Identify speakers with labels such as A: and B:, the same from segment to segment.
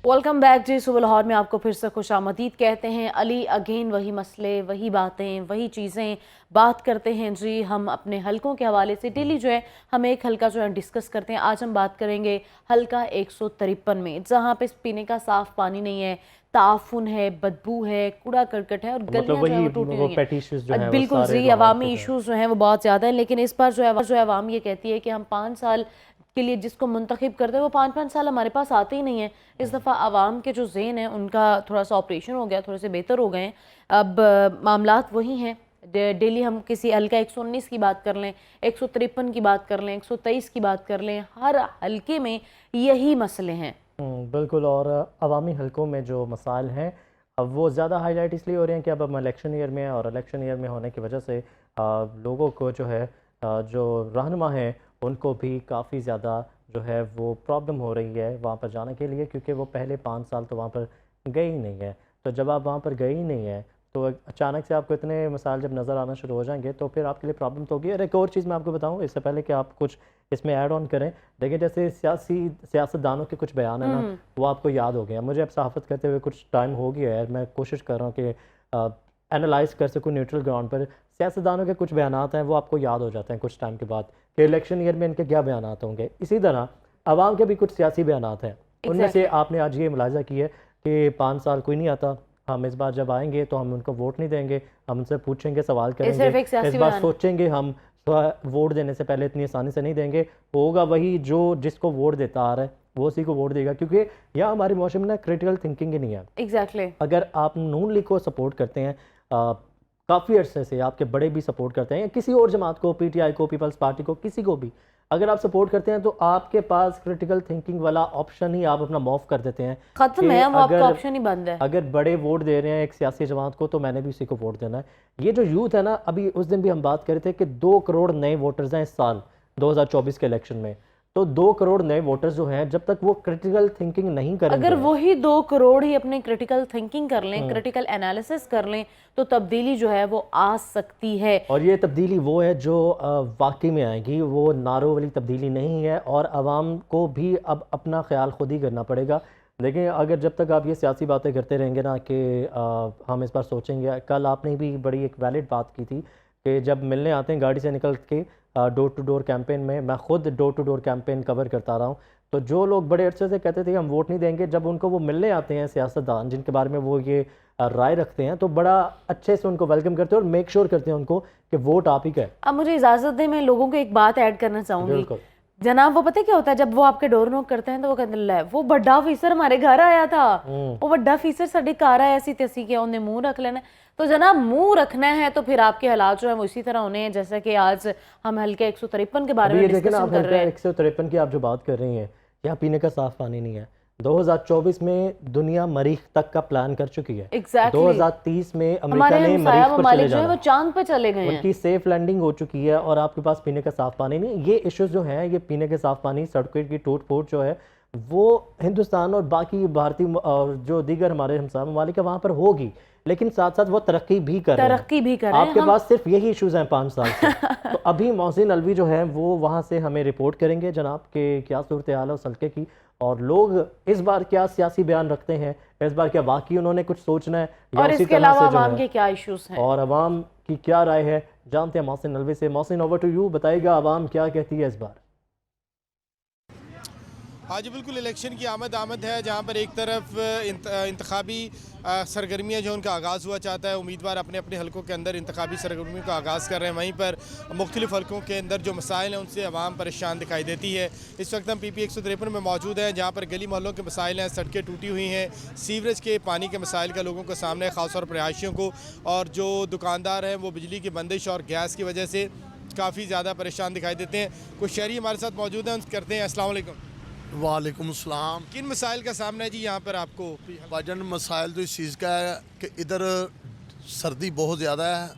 A: Welcome back जी। सुबह लाहौर में आपको फिर से खुशामदीद कहते हैं। अली अगेन वही मसले, वही बातें, वही चीज़ें बात करते हैं जी। हम अपने हलकों के हवाले से डेली जो है हम एक हलका जो है डिस्कस करते हैं। आज हम बात करेंगे हलका 153 में, जहाँ पे पीने का साफ पानी नहीं है, ताफुन है, बदबू है, कूड़ा करकट है और
B: तो मतलब
A: गलियां जो है
B: वही
A: वो टूटी
B: वो
A: हुई
B: पेटी इश्यूज जो
A: हैं।
B: हैं वो
A: बिल्कुल
B: सारे
A: जी,
B: लाहौर
A: अवामी
B: के जो हैं।
A: इशूज़ जो हैं वो बहुत ज़्यादा है। लेकिन इस बार जो है अवाम ये कहती है कि हम 5 साल के लिए जिसको मुंतखब करते हैं वो 5-5 साल हमारे पास आते ही नहीं है। इस दफ़ा आवाम के जो ज़हन है उनका थोड़ा सा ऑपरेशन हो गया, थोड़े से बेहतर हो गए हैं। अब मामलात वही हैं। डेली हम किसी हल्का 119 की बात कर लें, 153 की बात कर लें, 123 की बात कर लें, हर हल्के में यही मसले हैं।
B: बिल्कुल। और अवामी हलकों में जो मसाइल हैं अब वो ज़्यादा हाईलाइट इसलिए हो रहे हैं कि अब हम इलेक्शन ईयर में हैं, और इलेक्शन ईयर में होने की वजह से लोगों को जो है जो रहनुमा हैं उनको भी काफ़ी ज़्यादा जो है वो प्रॉब्लम हो रही है वहाँ पर जाने के लिए, क्योंकि वो पहले 5 साल तो वहाँ पर गए ही नहीं है। तो जब आप वहाँ पर गए ही नहीं है तो अचानक से आपको इतने मसाइल जब नज़र आना शुरू हो जाएंगे तो फिर आपके लिए प्रॉब्लम तो होगी। और एक और चीज़ मैं आपको बताऊँ इससे पहले कि आप कुछ इसमें ऐड ऑन करें, देखिए जैसे सियासतदानों के कुछ बयान है ना, वो आपको याद हो गया। मुझे अब सहाफ़त करते हुए कुछ टाइम हो गया है, मैं कोशिश कर रहा हूँ कि एनालाइज कर सकूँ न्यूट्रल ग्राउंड पर। सियासतदानों के कुछ बयान हैं वो आपको याद हो जाते हैं कुछ टाइम के बाद कि इलेक्शन ईयर में इनके क्या बयान होंगे। इसी तरह आवाम के भी कुछ सियासी बयान हैं। उनमें से आपने आज ये मुलाजा की है कि 5 साल कोई नहीं आता, हम इस बार जब आएंगे तो हम उनको वोट नहीं देंगे, हम उनसे पूछेंगे, सवाल करेंगे, इस बार सोचेंगे, हम वोट देने से पहले इतनी आसानी से नहीं देंगे। होगा वही जो जिसको वोट देता आ रहा है वो उसी को वोट देगा, क्योंकि यहाँ हमारे मौसम में ना क्रिटिकल थिंकिंग ही नहीं है।
A: एग्जैक्टली।
B: अगर आप नून लीग को सपोर्ट करते हैं, काफ़ी अरसे से आपके बड़े भी सपोर्ट करते हैं, या किसी और जमात को, पीटीआई को, पीपल्स पार्टी को, किसी को भी अगर आप सपोर्ट करते हैं तो आपके पास क्रिटिकल थिंकिंग वाला ऑप्शन ही आप अपना मॉफ कर देते हैं।
A: खत्म है, वो आपका ऑप्शन ही बंद है।
B: अगर बड़े वोट दे रहे हैं एक सियासी जमात को तो मैंने भी उसी को वोट देना है। ये जो यूथ है ना, अभी उस दिन भी हम बात कर रहे थे कि 2 करोड़ नए वोटर्स हैं इस साल 2024 के इलेक्शन में। तो 2 करोड़ नए वोटर्स जो हैं, जब तक वो क्रिटिकल थिंकिंग नहीं करेंगे,
A: अगर वही 2 करोड़ ही अपने क्रिटिकल थिंकिंग कर लें, क्रिटिकल एनालिसिस कर लें, तो तब्दीली जो है वो आ सकती है।
B: और ये तब्दीली वो है जो वाकई में आएगी, वो नारों वाली तब्दीली नहीं है। और आवाम को भी अब अपना ख्याल खुद ही करना पड़ेगा। लेकिन अगर जब तक आप ये सियासी बातें करते रहेंगे ना कि हम इस बार सोचेंगे, कल आपने भी बड़ी एक वैलिड बात की थी कि जब मिलने आते हैं गाड़ी से निकल के डोर टू डोर कैंपेन में, मैं खुद door to door campaign cover करता रहा हूँ, तो जो लोग बड़े अरसे से कहते थे कि हम वोट नहीं देंगे, जब उनको वो मिलने आते हैं सियासतदान जिनके बारे में वो ये राय रखते हैं, तो बड़ा अच्छे से उनको वेलकम करते हैं और मेक श्योर करते हैं उनको कि वोट आप ही का है।
A: अब मुझे इजाजत दें, मैं लोगों को एक बात ऐड करना चाहूंगी जनाब। वो पता है क्या होता है, जब वो आपके डोर नॉक करते हैं तो वो कहते हैं वो बड़ा ऑफिसर हमारे घर आया था, वो बड़ा ऑफिसर साड़ी कार आया सी तसी के उन्हें मुंह रख लेना। तो जनाब मुंह रखना है तो फिर आपके हालात जो है वो इसी तरह होने हैं जैसा कि आज हम हल्के 153 के बारे में डिस्कशन कर रहे हैं।
B: 153 की आप जो बात कर रही हैं, यहाँ पीने का साफ पानी नहीं है। 2024 में दुनिया मरीख तक का प्लान कर चुकी है। 2030 में अमेरिका ने मरीख पर चले जाना,
A: वो चांद पे चले गए हैं,
B: उनकी सेफ लैंडिंग हो चुकी है, और आपके पास पीने का साफ पानी नहीं। ये इश्यूज जो हैं, ये पीने के साफ पानी, सड़कों की टूट फूट जो है वो हिंदुस्तान और बाकी भारतीय और जो दीगर हमारे हमसाय ममालिक है वहाँ पर होगी, लेकिन साथ साथ वो तरक्की भी कर रहे हैं। आपके पास सिर्फ यही इश्यूज हैं 5 साल से। तो अभी मोहसिन अलवी जो है वो वहाँ से हमें रिपोर्ट करेंगे जनाब के क्या सूरत हाल है उस हल्के की, और लोग इस बार क्या सियासी बयान रखते हैं, इस बार क्या वाकई उन्होंने कुछ सोचना है,
A: और इसके अलावा अवाम के क्या इश्यूज हैं
B: और अवाम की क्या राय है, जानते हैं मोहसिन अलवी से। मोहसिन, ओवर टू यू, बताइएगा अवाम क्या कहती है इस बार।
C: हाँ जी बिल्कुल, इलेक्शन की आमद है, जहाँ पर एक तरफ इंतखाबी सरगर्मियाँ जो उनका आगाज़ हुआ चाहता है, उम्मीदवार अपने अपने हलकों के अंदर इंतखाबी सरगर्मियों का आगाज़ कर रहे हैं, वहीं पर मुख्तलिफ हलकों के अंदर जो मसाइल हैं उनसे आवाम परेशान दिखाई देती है। इस वक्त हम PP 153 में मौजूद हैं, जहाँ पर गली मोहल्लों के मसाइल हैं, सड़कें टूटी हुई हैं, सीवरेज के पानी के मसाइल का लोगों के सामने ख़ासतौर पर रहायशियों को, और जो दुकानदार हैं वो बिजली की बंदिश और गैस की वजह से काफ़ी ज़्यादा परेशान दिखाई देते हैं। कुछ शहरी हमारे साथ मौजूद हैं, उनसे करते हैं। अस्सलाम वालेकुम।
D: वालेकुम सलाम।
C: किन मसाइल का सामना है जी यहाँ पर आपको?
D: भाईजान मसाइल तो इस चीज़ का है कि इधर सर्दी बहुत ज़्यादा है,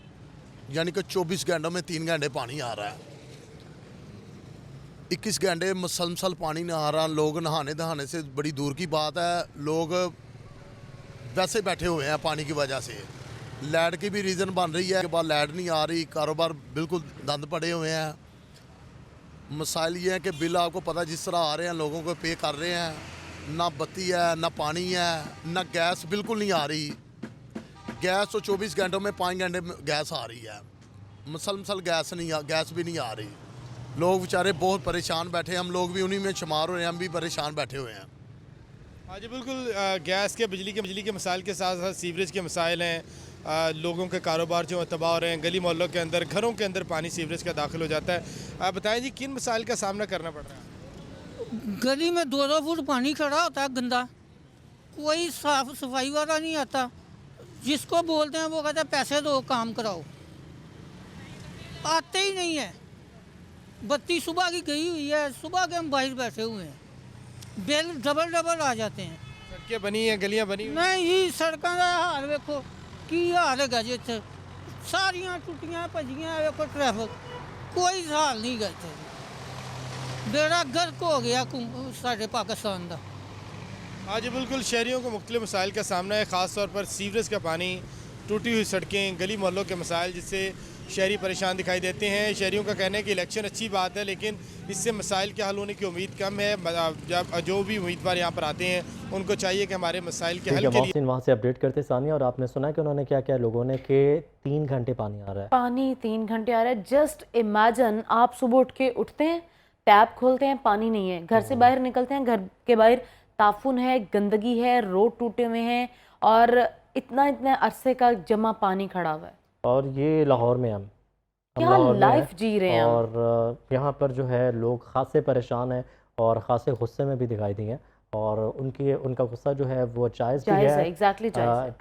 D: यानी कि 24 घंटों में 3 घंटे पानी आ रहा है, 21 घंटे मसलसल पानी नहीं आ रहा। लोग नहाने दहाने से बड़ी दूर की बात है, लोग वैसे बैठे हुए हैं पानी की वजह से। लाइट की भी रीज़न बन रही है कि बाद लाइट नहीं आ रही, कारोबार बिल्कुल दंद पड़े हुए हैं। मसाइल ये है कि बिल आपको पता जिस तरह आ रहे हैं लोगों को पे कर रहे हैं, ना बत्ती है, ना पानी है, ना गैस बिल्कुल नहीं आ रही। गैस तो 24 घंटों में 5 घंटे में गैस आ रही है, मुसलसल गैस भी नहीं आ रही। लोग बेचारे बहुत परेशान बैठे हैं, हम लोग भी उन्हीं में शुमार हो रहे हैं, हम भी परेशान बैठे हुए हैं।
C: हाँ जी बिल्कुल, गैस के बिजली के मसाइल के साथ साथ सीवरेज के मसाइल हैं। लोगों के कारोबार जो है तबाह हो रहे हैं, गली मोहल्लों के अंदर, घरों के अंदर पानी सीवरेज का दाखिल हो जाता है। आप बताएं जी, किन मसाइल का सामना करना पड़ रहा है?
E: गली में 2-2 फुट पानी खड़ा होता है गंदा, कोई साफ सफाई वाला नहीं आता। जिसको बोलते हैं वो कहता है पैसे दो काम कराओ, आते ही नहीं है। बत्ती सुबह की गई हुई है, सुबह के हम बाहर बैठे हुए हैं, बिल डबल आ जाते हैं।
C: सड़कें बनी हैं, गलियां बनी हुई हैं।
E: नहीं सड़कों का हाल वेखो की हाल है जिथे सारियां टुटियां भजियां, वेखो ट्रैफिक कोई हाल नहीं गए थे। बेड़ा गर्क हो गया साढ़े पाकिस्तान का।
C: हाँ जी बिल्कुल, शहरियों को मुख्तलिफ मसाइल का सामना है, ख़ास तौर पर सीवरेज का पानी, टूटी हुई सड़कें, गली मोहल्लों के मसाइल, जिससे शहरी परेशान दिखाई देते हैं। शहरियों का कहना है कि इलेक्शन अच्छी बात है, लेकिन इससे मसाइल के हल होने की उम्मीद कम है। जब जो भी उम्मीदवार यहाँ पर आते हैं उनको चाहिए कि हमारे मसाइल के हल के लिए।
B: मोहसिन वहाँ से अपडेट करते सानिया, और आपने सुना कि उन्होंने क्या क्या लोगों ने कि 3 घंटे पानी आ रहा है।
A: पानी 3 घंटे आ रहा है। जस्ट इमेजिन, आप सुबह उठ के उठते हैं, टैप खोलते हैं, पानी नहीं है, घर से बाहर निकलते हैं, घर के बाहर ताफुन है, गंदगी है, रोड टूटे हुए हैं और इतना अरसे का जमा पानी खड़ा हुआ है।
B: और ये लाहौर में हम
A: क्या
B: लाहौर में
A: लाइफ
B: हैं,
A: जी रहे हैं हम।
B: और यहाँ पर जो है लोग खासे परेशान हैं और खासे गुस्से में भी दिखाई दिए हैं, और उनका गुस्सा जो है वो जायज़ भी
A: जायज़ है,
B: है।
A: एग्जैक्टली जायज़ है।